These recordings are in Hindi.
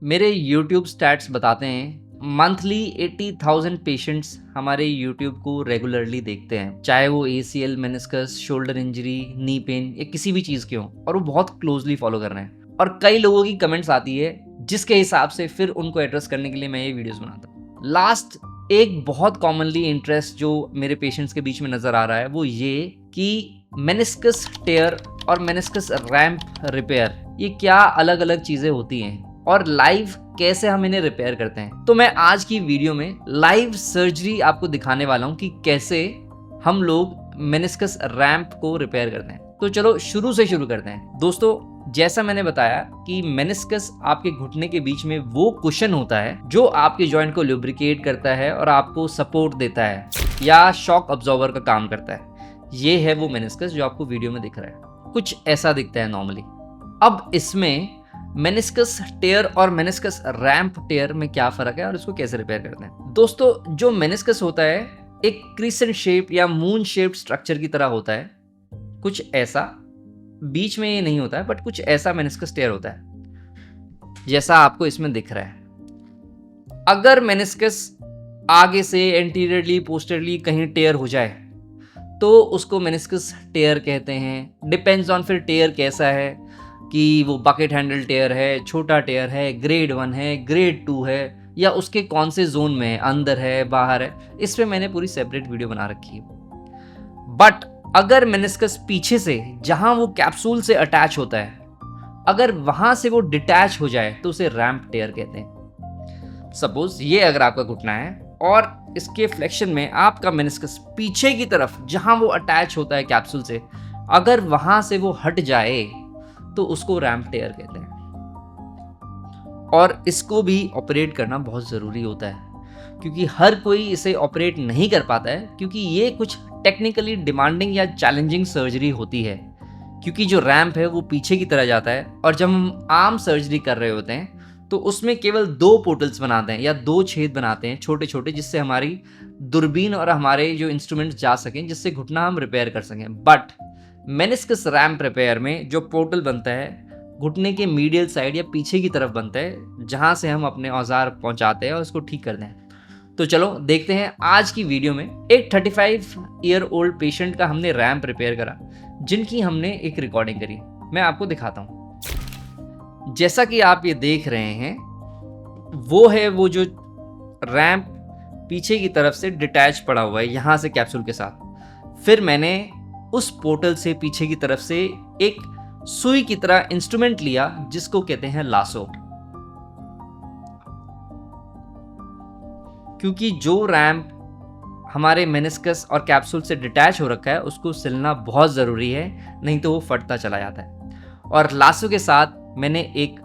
मेरे यूट्यूब स्टैट्स बताते हैं मंथली 80,000 पेशेंट्स हमारे यूट्यूब को रेगुलरली देखते हैं, चाहे वो ACL, meniscus, shoulder injury, knee pain या किसी भी चीज़ के हों, और वो बहुत क्लोजली फॉलो कर रहे हैं। और कई लोगों की कमेंट्स आती है जिसके हिसाब से फिर उनको एड्रेस करने के लिए मैं ये वीडियोस बनाता हूँ। लास्ट एक बहुत कॉमनली इंटरेस्ट जो मेरे पेशेंट्स के बीच में नज़र आ रहा है वो ये कि मेनिस्कस टेयर और मेनिस्कस रैम्प रिपेयर ये क्या अलग अलग चीज़ें होती हैं और लाइव कैसे हम इन्हें रिपेयर करते हैं। तो मैं आज की वीडियो में लाइव सर्जरी आपको दिखाने वाला हूं कि कैसे हम लोग मेनिस्कस रैम्प को रिपेयर करते हैं। तो चलो शुरू से शुरू करते हैं। दोस्तों, जैसा मैंने बताया कि मेनिस्कस आपके घुटने के बीच में वो कुशन होता है जो आपके जॉइंट को लुब्रिकेट करता है और आपको सपोर्ट देता है या शॉक अब्जॉर्बर का काम करता है। ये है वो मेनिस्कस जो आपको वीडियो में दिख रहा है। कुछ ऐसा दिखता है नॉर्मली। अब इसमें मेनिस्कस टेयर और मेनिस्कस रैम्प टेयर में क्या फ़र्क है और इसको कैसे रिपेयर करते हैं। दोस्तों, जो मेनिस्कस होता है एक क्रिसेंट शेप या मून शेप्ड स्ट्रक्चर की तरह होता है। कुछ ऐसा बीच में ये नहीं होता है, बट कुछ ऐसा मेनिस्कस टेयर होता है जैसा आपको इसमें दिख रहा है। अगर मेनिस्कस आगे से एंटीरियरली पोस्टेरियरली कहीं टेयर हो जाए तो उसको मेनिस्कस टेयर कहते हैं। डिपेंड्स ऑन फिर टेयर कैसा है कि वो बकेट हैंडल टेयर है, छोटा टेयर है, ग्रेड 1 है, ग्रेड 2 है, या उसके कौन से जोन में है, अंदर है, बाहर है। इस पे मैंने पूरी सेपरेट वीडियो बना रखी है। बट अगर मेनिस्कस पीछे से जहां वो कैप्सूल से अटैच होता है, अगर वहां से वो डिटैच हो जाए तो उसे रैम्प टेयर कहते हैं। सपोज ये अगर आपका घुटना है और इसके फ्लेक्शन में आपका मेनिस्कस पीछे की तरफ जहां वो अटैच होता है कैप्सूल से, अगर वहां से वो हट जाए तो उसको रैम्प टेयर कहते हैं। और इसको भी ऑपरेट करना बहुत ज़रूरी होता है क्योंकि हर कोई इसे ऑपरेट नहीं कर पाता है, क्योंकि ये कुछ टेक्निकली डिमांडिंग या चैलेंजिंग सर्जरी होती है। क्योंकि जो रैम्प है वो पीछे की तरह जाता है और जब हम आर्म सर्जरी कर रहे होते हैं तो उसमें केवल 2 पोर्टल्स बनाते हैं या 2 छेद बनाते हैं छोटे छोटे, जिससे हमारी दूरबीन और हमारे जो इंस्ट्रूमेंट्स जा सकें, जिससे घुटना हम रिपेयर कर सकें। बट मेनिस्कस रैम्प रिपेयर में जो पोर्टल बनता है घुटने के मीडियल साइड या पीछे की तरफ बनता है, जहां से हम अपने औजार पहुंचाते हैं और उसको ठीक करते हैं। तो चलो देखते हैं आज की वीडियो में। एक 35 ईयर ओल्ड पेशेंट का हमने रैम्प रिपेयर करा, जिनकी हमने एक रिकॉर्डिंग करी। मैं आपको दिखाता हूं। जैसा कि आप ये देख रहे हैं, वो है वो जो रैम्प पीछे की तरफ से डिटैच पड़ा हुआ है यहां से कैप्सूल के साथ। फिर मैंने उस पोर्टल से पीछे की तरफ से एक सुई की तरह इंस्ट्रूमेंट लिया जिसको कहते हैं लासो। क्योंकि जो रैम्प हमारे मेनिस्कस और कैप्सूल से डिटैच हो रखा है उसको सिलना बहुत ज़रूरी है, नहीं तो वो फटता चला जाता है। और लासो के साथ मैंने एक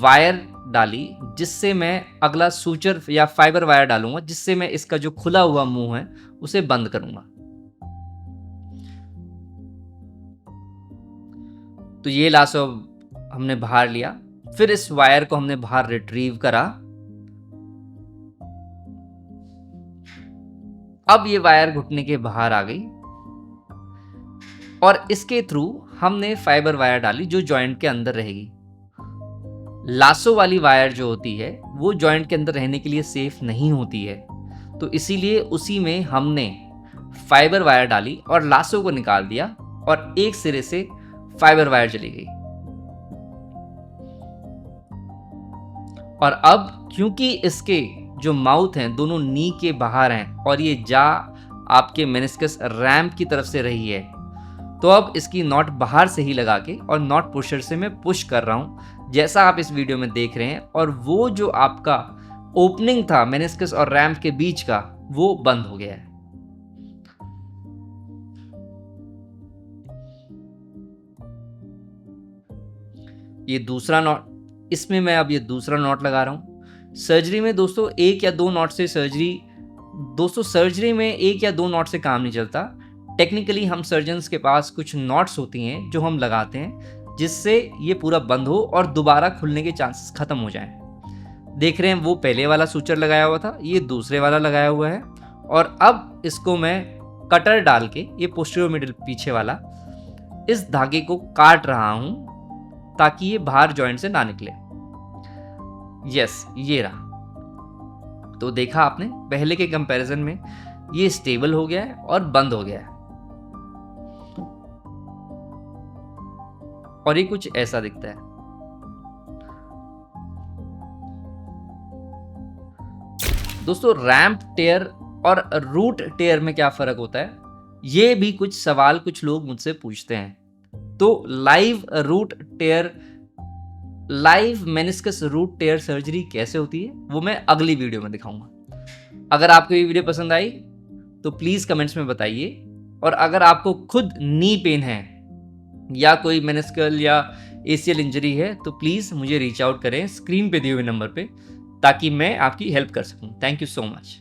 वायर डाली जिससे मैं अगला सूचर या फाइबर वायर डालूंगा, जिससे मैं इसका जो खुला हुआ मुंह है उसे बंद करूंगा। तो ये लासो हमने बाहर लिया, फिर इस वायर को हमने बाहर रिट्रीव करा। अब ये वायर घुटने के बाहर आ गई और इसके थ्रू हमने फाइबर वायर डाली जो जॉइंट के अंदर रहेगी। लासो वाली वायर जो होती है वो जॉइंट के अंदर रहने के लिए सेफ नहीं होती है, तो इसीलिए उसी में हमने फाइबर वायर डाली और लासो को निकाल दिया और एक सिरे से फाइबर वायर चली गई। और अब क्योंकि इसके जो माउथ हैं दोनों नी के बाहर हैं और ये जा आपके मेनिस्कस रैम्प की तरफ से रही है, तो अब इसकी नॉट बाहर से ही लगा के और नॉट पुशर से मैं पुश कर रहा हूं, जैसा आप इस वीडियो में देख रहे हैं। और वो जो आपका ओपनिंग था मेनिस्कस और रैम्प के बीच का, वो बंद हो गया है। ये दूसरा नॉट, इसमें मैं अब ये दूसरा नॉट लगा रहा हूं। सर्जरी में दोस्तों 1 या 2 नॉट से सर्जरी में 1 या 2 नॉट से काम नहीं चलता। टेक्निकली हम सर्जन्स के पास कुछ नॉट्स होती हैं जो हम लगाते हैं जिससे ये पूरा बंद हो और दोबारा खुलने के चांसेस खत्म हो जाएं। देख रहे हैं वो पहले वाला सूचर लगाया हुआ था, ये दूसरे वाला लगाया हुआ है। और अब इसको मैं कटर डाल के, ये पोस्टीरियर मिडिल पीछे वाला, इस धागे को काट रहा हूं ताकि ये बाहर जॉइंट से ना निकले। यस, ये रहा। तो देखा आपने, पहले के कंपैरिजन में ये स्टेबल हो गया है और बंद हो गया है। और ये कुछ ऐसा दिखता है। दोस्तों, रैंप टेयर और रूट टेयर में क्या फर्क होता है, ये भी कुछ सवाल कुछ लोग मुझसे पूछते हैं। तो लाइव मेनिस्कस रूट टेयर सर्जरी कैसे होती है वो मैं अगली वीडियो में दिखाऊंगा। अगर आपको ये वीडियो पसंद आई तो प्लीज कमेंट्स में बताइए। और अगर आपको खुद नी पेन है या कोई मेनिस्कल या एसीएल इंजरी है तो प्लीज मुझे रीच आउट करें स्क्रीन पे दिए हुए नंबर पे, ताकि मैं आपकी हेल्प कर सकूं। Thank you so much.